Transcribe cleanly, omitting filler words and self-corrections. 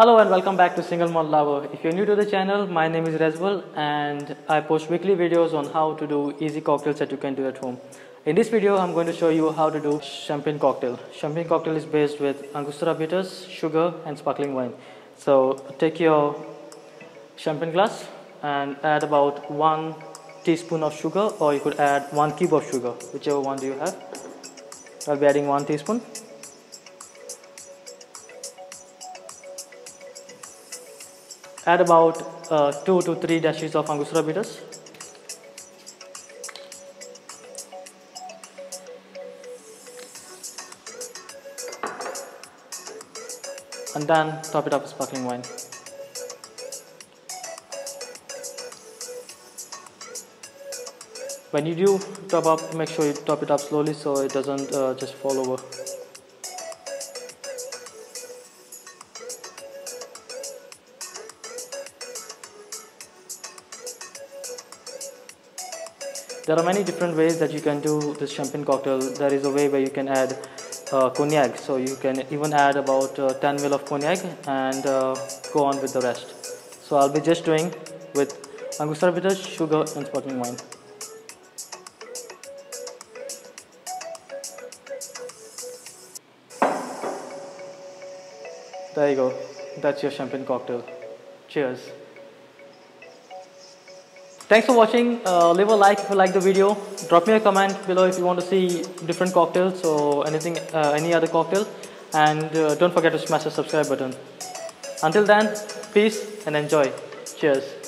Hello and welcome back to Single Malt Lover. If you're new to the channel, my name is Rezbal and I post weekly videos on how to do easy cocktails that you can do at home. In this video, I'm going to show you how to do champagne cocktail. Champagne cocktail is based with Angostura Bitters, sugar and sparkling wine. So take your champagne glass and add about 1 teaspoon of sugar, or you could add 1 cube of sugar, whichever one do you have. I'll be adding 1 teaspoon. Add about 2 to 3 dashes of Angostura Bitters. And then top it up with sparkling wine. When you do top up, make sure you top it up slowly so it doesn't just fall over. There are many different ways that you can do this champagne cocktail. There is a way where you can add cognac, so you can even add about 10 ml of cognac and go on with the rest. So I'll be just doing with Angostura Bitters, sugar and sparkling wine. There you go, that's your champagne cocktail. Cheers. Thanks for watching. Leave a like if you like the video. Drop me a comment below if you want to see different cocktails or anything, any other cocktail. And don't forget to smash the subscribe button. Until then, peace and enjoy. Cheers.